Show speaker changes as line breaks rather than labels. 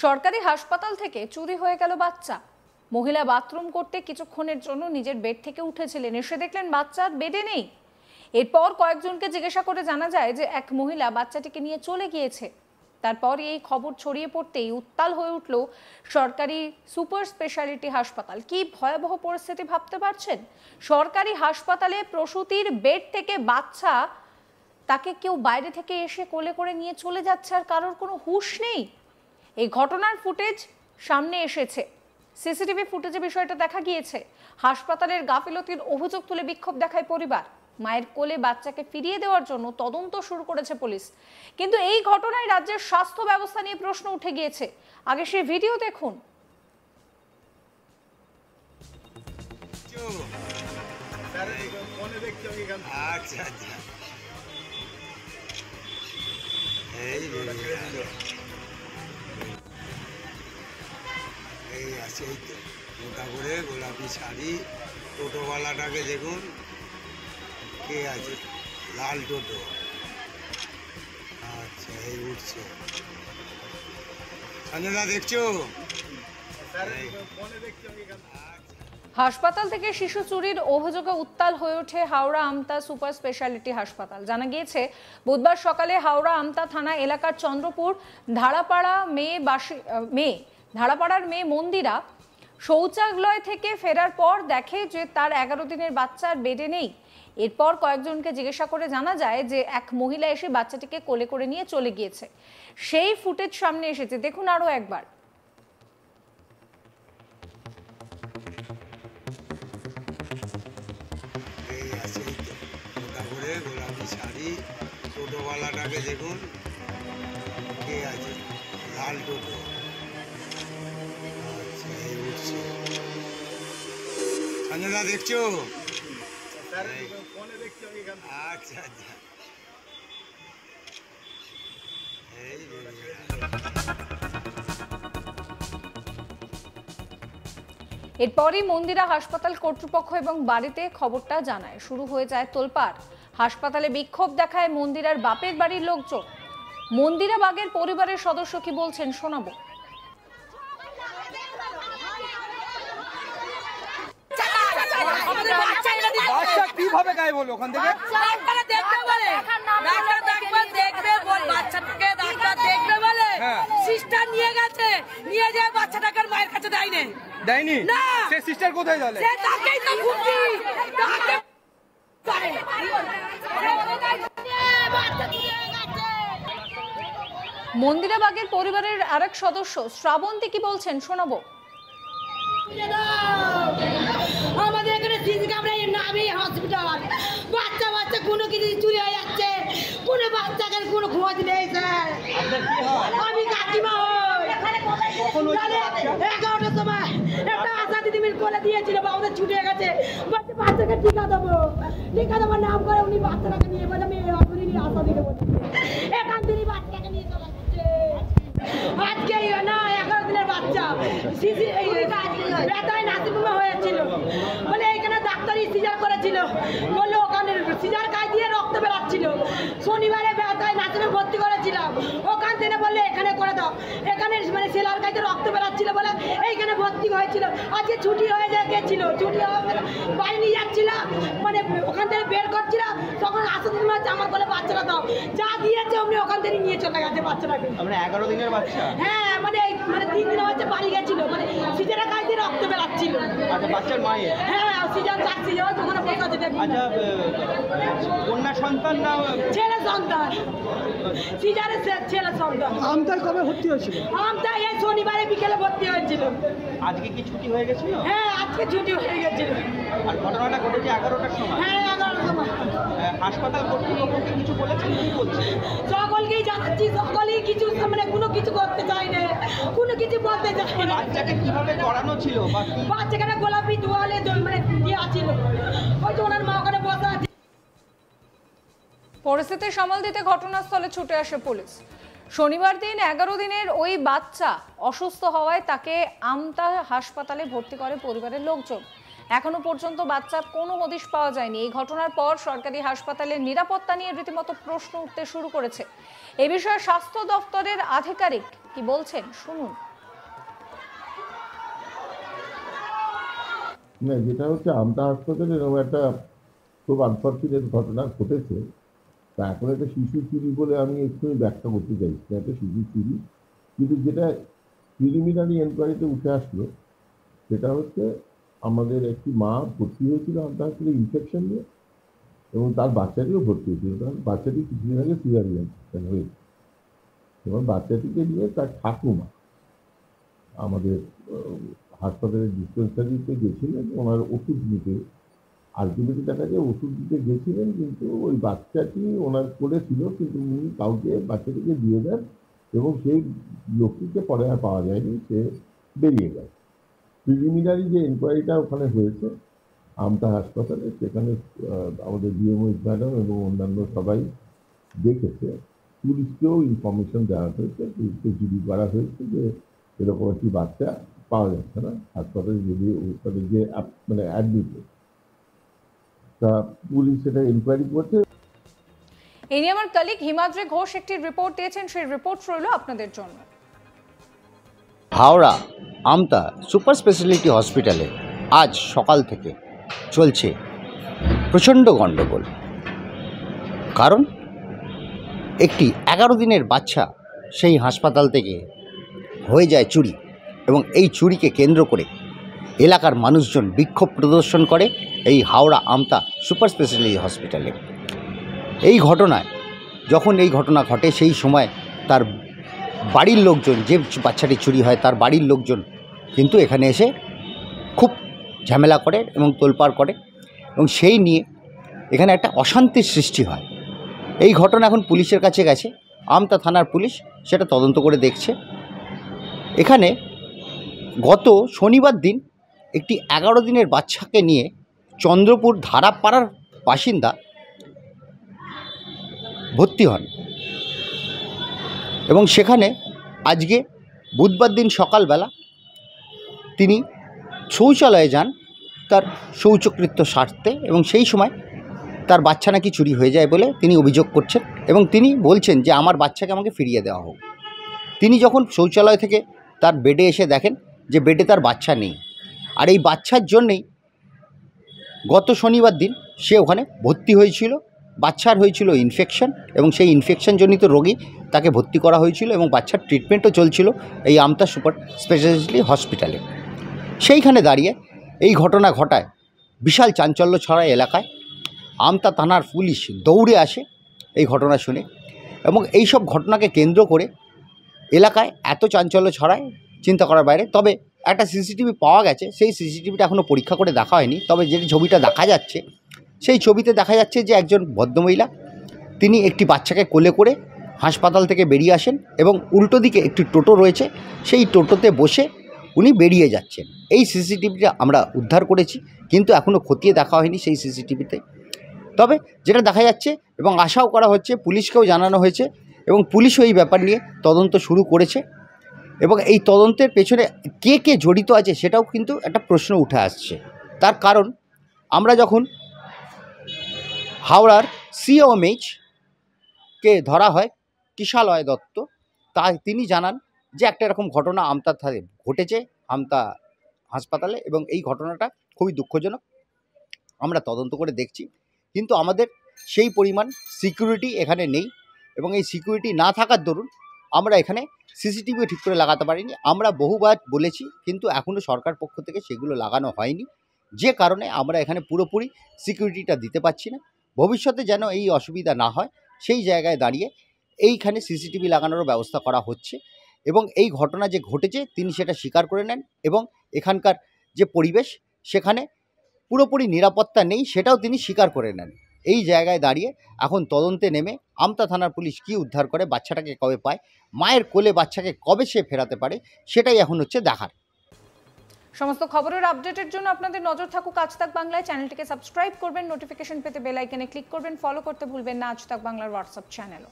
সরকারি হাসপাতাল থেকে চুরি হয়ে গেল বাচ্চা। মহিলা বাথরুম করতে কিছুক্ষণের জন্য নিজের বেড থেকে উঠেছিলেন, এসে দেখলেন বাচ্চা বেডে নেই। এরপর কয়েকজনকে জিজ্ঞাসা করে জানা যায় যে এক মহিলা বাচ্চাটিকে নিয়ে চলে গিয়েছে। তারপর এই খবর ছড়িয়ে পড়তেই উত্তাল হয়ে উঠল সরকারি সুপার স্পেশালিটি হাসপাতাল। কি ভয়াবহ পরিস্থিতি ভাবতে পারছেন? সরকারি হাসপাতালে প্রসূতির বেড থেকে বাচ্চা, তাকে কেউ বাইরে থেকে এসে কোলে করে নিয়ে চলে যাচ্ছে আর কারোর কোনো হুঁশ নেই। এই ঘটনার ফুটেজ সামনে এসেছে, সিসিটিভি ফুটেজে বিষয়টা দেখা গিয়েছে। হাসপাতালের গাফিলতির অভিযোগ তুলে বিক্ষোভ দেখায় পরিবার। মায়ের কোলে বাচ্চাকে ফিরিয়ে দেওয়ার জন্য তদন্ত শুরু করেছে পুলিশ। কিন্তু এই ঘটনায় রাজ্যের স্বাস্থ্য ব্যবস্থা নিয়ে প্রশ্ন উঠে গিয়েছে। আগে সেই ভিডিও দেখুন।
এই আছে মোটা করে গোলাপি শাড়ি, টোটোওয়ালাটাকে দেখুন, কে আছে? লাল টোটো। আচ্ছা, এই উঠছে। সঞ্জনা দেখছো?
হাসপাতাল থেকে শিশু চুরির অভিযোগে উত্তাল হয়ে ওঠে হাওড়া আমতা সুপার স্পেশালিটি হাসপাতাল। জানা গিয়েছে বুধবার সকালে হাওড়া আমতা থানা এলাকার চন্দ্রপুর ধারাপাড়ার মেয়ে মন্দিরা শৌচালয় থেকে ফেরার পর দেখে যে তার 11 দিনের বাচ্চার বেডে নেই। এরপর কয়েকজনকে জিজ্ঞাসা করে জানা যায় যে এক মহিলা এসে বাচ্চাটিকে কোলে করে নিয়ে চলে গিয়েছে। সেই ফুটেজ সামনে এসেছে, দেখুন আরো একবার।
গোলাপি শাড়ি, টোটোওয়ালাটাকে দেখুন, কে আছে? লাল টোটো। আচ্ছা, এই উঠছে। সঞ্জনা দেখছো? আচ্ছা আচ্ছা, এই
এরপরই মন্দিরা হাসপাতাল কর্তৃপক্ষ এবং বাড়িতে খবরটা জানায়। শুরু হয়ে যায় তোলপাড়। হাসপাতালে বিক্ষোভ দেখায় মন্দিরার বাপের বাড়ির লোকজন। মন্দিরা বাগের পরিবারের সদস্য কি বলছেন শোনাবো।
কিভাবে গায়েব হলো ওখান থেকে?
সিস্টার নিয়ে গেছে, নিয়ে যায় বাচ্চাটাকে মায়ের কাছে দেয়নি।
দেয়নি? সে সিস্টার কোথায় গেল?
সে তাকেই তো খুঁজছি।
মন্দিরা বাগের পরিবারের আরেক সদস্য শ্রাবন্তী কি বলছেন শোনাবো।
আমাদের এখানে সিসি ক্যামেরা নামে হসপিটাল, বাচ্চা বাচ্চা কোনো কিছু চুরি হয়ে যাচ্ছে, কোনো বাচ্চাকে কোনো খোঁজ নেই স্যার। আমি কাকিমা হই। 11টার সময় একটা আশা দিদিমির কোলে দিয়েছিল, বাবুদের ছুটে গেছে, বাচ্চাকে টিকা দেবো নাম করে উনি বাচ্চাটাকে নিয়ে বলে আমি আশা দিতে বলি, এখান থেকে বাচ্চাকে নিয়ে চলে যাচ্ছে। আজকে না 11 দিনের বাচ্চা ব্যথায় নাতিমা হয়েছিল বলে এখানে ডাক্তারি সিজার করেছিল, বললো ওখানে সিজার কাজ দিয়ে রক্ত বেরাচ্ছিল। শনিবারে ব্যথায় নাতিমে ভর্তি করেছিলাম, ওখান থেকে বললে এখানে করে দাও, এখানে মানে সেলার কাজে রক্ত বেরাচ্ছিল বলে এইখানে ভর্তি হয়েছিল। আজকে ছুটি হয়ে গেছিল, ছুটি বাড়ি নিয়ে যাচ্ছিলাম, মানে ওখান থেকে বের করছিলাম, তখন আসতে দিন আমার বলে বাচ্চাটা দাও, যা দিয়েছে অমনি ওখান থেকে নিয়ে চলে গেছে বাচ্চাটাকে।
আমরা 11 দিনের বাচ্চা?
হ্যাঁ, মানে 3 দিন হচ্ছে বাড়ি গেছিল, মানে সিজারের কাজ দিয়ে রক্ত বেরাচ্ছিল।
আচ্ছা, বাচ্চার মায়ের?
হ্যাঁ, সিজার ওখানে বসে আছে।
আচ্ছা, কন্যা সন্তান না
ছেলে সন্তান? সিজারের ছেলে সন্তান।
আমতায় কবে ভর্তি হয়েছিল?
আমতায় এই শনিবারে বিকেলে ভর্তি হয়েছিল।
আজকে কি ছুটি হয়ে গেছিল?
হ্যাঁ, আজকে ছুটি হয়ে গেছিল।
আর ঘটনাটা ঘটেছে 11টার সময়?
হ্যাঁ, 11টার সময়।
হাসপাতাল কর্তৃপক্ষকে কিছু বলেছেন? কি বলছে?
সকলকেই জানাচ্ছি, সকলেই কিছু মানে কোনো কিছু করতে চায় না, কোনো কিছু বলতে চায় না।
বাচ্চাকে কিভাবে করানো ছিল?
বাচ্চাকে গোলাপি তোয়ালে মানে দেওয়া ছিল, ওই তো ওনার মা ওখানে বসে আছে।
পরিস্থিতি সামাল দিতে ঘটনাস্থলে ছুটে আসে পুলিশ। শনিবার দিন 11 দিনের ওই বাচ্চা অসুস্থ হওয়ায় তাকে আমতা হাসপাতালে ভর্তি করে পরিবারের লোকজন। এখনো পর্যন্ত বাচ্চার কোনো হদিশ পাওয়া যায়নি। এই ঘটনার পর সরকারি হাসপাতালের নিরাপত্তা নিয়ে রীতিমতো প্রশ্ন উঠতে শুরু করেছে। এ বিষয়ে স্বাস্থ্য দপ্তরের আধিকারিক কি বলছেন শুনুন।
না, যেটা হচ্ছে আমতা হাসপাতালে এরকম একটা খুব আনফর্চুনেট ঘটনা ঘটেছে। তা এখন একটা শিশু চুরি বলে আমি এক্ষুনি ব্যাখ্যা করতে চাইছি না, একটা শিশু চুরি। কিন্তু যেটা প্রিলিমিনারি এনকোয়ারিতে উঠে আসলো সেটা হচ্ছে আমাদের একটি মা ভর্তি হয়েছিল আমতা হাসপাতালে ইনফেকশন নিয়ে, এবং তার বাচ্চাটিও ভর্তি হয়েছিল, কারণ বাচ্চাটি কিছুদিন আগে সিজারিয়ান হয়েছে। এবং বাচ্চাটিকে নিয়ে তার ঠাকুমা আমাদের হাসপাতালের ডিসপেন্সারিতে গেছিলেন ওনার ওষুধ নিতে। আলটিমেটলি দেখা যায় ওষুধ দিতে গেছিলেন, কিন্তু ওই বাচ্চাটি ওনার কোলে ছিল, কিন্তু উনি কাউকে বাচ্চাটিকে দিয়ে দেন এবং সেই লোকটিকে পরে আর পাওয়া যায়নি, সে বেরিয়ে গেল। প্রিলিমিনারি যে এনকোয়ারিটা ওখানে হয়েছে আমতা হাসপাতালে, সেখানে আমাদের ডিএমও ম্যাডাম এবং অন্যান্য সবাই দেখেছে। পুলিশকেও ইনফরমেশন দেওয়া হয়েছে, পুলিশকে জিডি করা হয়েছে যে এরকম একটি বাচ্চা পাওয়া যাচ্ছে না হাসপাতালে, যদি তাদের যে মানে অ্যাডমিট। তা পুলিশ সেটা ইনকোয়ারি করছে।
এই নিয়ে আমার কলিগ হিমাদ্রি ঘোষ একটি রিপোর্ট দিয়েছেন, সেই রিপোর্ট রইল আপনাদের জন্য।
হাওড়া আমতা সুপার স্পেশালিটি হসপিটালে আজ সকাল থেকে চলছে প্রচণ্ড গণ্ডগোল। কারণ একটি 11 দিনের বাচ্চা সেই হাসপাতাল থেকে হয়ে যায় চুরি, এবং এই চুরিকে কেন্দ্র করে এলাকার মানুষজন বিক্ষোভ প্রদর্শন করে এই হাওড়া আমতা সুপার স্পেশালিটি হসপিটালে। এই ঘটনায় যখন এই ঘটনা ঘটে সেই সময় তার বাড়ির লোকজন, যে বাচ্চাটি চুরি হয় তার বাড়ির লোকজন কিন্তু এখানে এসে খুব ঝামেলা করে এবং তোলপাড় করে, এবং সেই নিয়ে এখানে একটা অশান্তির সৃষ্টি হয়। এই ঘটনা এখন পুলিশের কাছে গেছে, আমতা থানার পুলিশ সেটা তদন্ত করে দেখছে। এখানে গত শনিবার দিন একটি 11 দিনের বাচ্চাকে নিয়ে চন্দ্রপুর ধারাপাড়ার বাসিন্দা ভর্তি হন, এবং সেখানে আজকে বুধবার দিন সকালবেলা তিনি শৌচালয়ে যান তার শৌচকৃত্য সারতে, এবং সেই সময় তার বাচ্চা নাকি চুরি হয়ে যায় বলে তিনি অভিযোগ করছেন, এবং তিনি বলছেন যে আমার বাচ্চাকে আমাকে ফিরিয়ে দেওয়া হোক। তিনি যখন শৌচালয় থেকে তার বেডে এসে দেখেন যে বেডে তার বাচ্চা নেই, আর এই বাচ্চার জন্যেই গত শনিবার দিন সে ওখানে ভর্তি হয়েছিল। বাচ্চার হয়েছিল ইনফেকশন, এবং সেই ইনফেকশনজনিত রোগী তাকে ভর্তি করা হয়েছিল, এবং বাচ্চার ট্রিটমেন্টও চলছিল এই আমতা সুপার স্পেশালিটি হসপিটালে। সেইখানে দাঁড়িয়ে এই ঘটনা ঘটায় বিশাল চাঞ্চল্য ছড়ায় এলাকায়। আমতা থানার পুলিশ দৌড়ে আসে এই ঘটনা শুনে, এবং এই সব ঘটনাকে কেন্দ্র করে এলাকায় এত চাঞ্চল্য ছড়ায় চিন্তা করার বাইরে। তবে একটা সিসিটিভি পাওয়া গেছে, সেই সিসিটিভিটা এখনও পরীক্ষা করে দেখা হয়নি। তবে যে ছবিটা দেখা যাচ্ছে সেই ছবিতে দেখা যাচ্ছে যে একজন ভদ্রমহিলা তিনি একটি বাচ্চাকে কোলে করে হাসপাতাল থেকে বেরিয়ে আসেন, এবং উল্টো দিকে একটি টোটো রয়েছে, সেই টোটোতে বসে উনি বেরিয়ে যাচ্ছেন। এই সিসিটিভিটা আমরা উদ্ধার করেছি, কিন্তু এখনও খতিয়ে দেখা হয়নি সেই সিসিটিভিতে। তবে যেটা দেখা যাচ্ছে এবং আশাও করা হচ্ছে, পুলিশকেও জানানো হয়েছে, এবং পুলিশও এই ব্যাপার নিয়ে তদন্ত শুরু করেছে, এবং এই তদন্তের পেছনে কে কে জড়িত আছে সেটাও কিন্তু একটা প্রশ্ন উঠে আসছে। তার কারণ আমরা যখন হাওড়ার সিওএমএইচকে ধরা হয় কিশালয় দত্ত, তিনি জানান যে একটা এরকম ঘটনা আমতা ঘটেছে আমতা হাসপাতালে, এবং এই ঘটনাটা খুবই দুঃখজনক। আমরা তদন্ত করে দেখছি, কিন্তু আমাদের সেই পরিমাণ সিকিউরিটি এখানে নেই, এবং এই সিকিউরিটি না থাকার দরুন আমরা এখানে সিসিটিভিও ঠিক করে লাগাতে পারিনি। আমরা বহুবার বলেছি, কিন্তু এখনও সরকার পক্ষ থেকে সেগুলো লাগানো হয়নি, যে কারণে আমরা এখানে পুরোপুরি সিকিউরিটিটা দিতে পারছি না। ভবিষ্যতে যেন এই অসুবিধা না হয় সেই জায়গায় দাঁড়িয়ে এইখানে সিসিটিভি লাগানোরও ব্যবস্থা করা হচ্ছে, এবং এই ঘটনা যে ঘটেছে তিনি সেটা স্বীকার করে নেন, এবং এখানকার যে পরিবেশ সেখানে পুরোপুরি নিরাপত্তা নেই সেটাও তিনি স্বীকার করে নেন। এই জায়গায় দাঁড়িয়ে এখন তদন্তে নেমে আমতা থানার পুলিশ কী উদ্ধার করে, বাচ্চাটাকে কবে পায়, মায়ের কোলে বাচ্চাকে কবে সে ফেরাতে পারে, সেটাই এখন হচ্ছে দেখার।
সমস্ত খবরের আপডেটের জন্য আপনাদের নজর থাকুক আজ তাক বাংলায়। চ্যানেলটিকে সাবস্ক্রাইব করবেন, নোটিফিকেশন পেতে বেল আইকনে ক্লিক করবেন, ফলো করতে ভুলবেন না আজ তাক বাংলার হোয়াটসঅ্যাপ চ্যানেলও।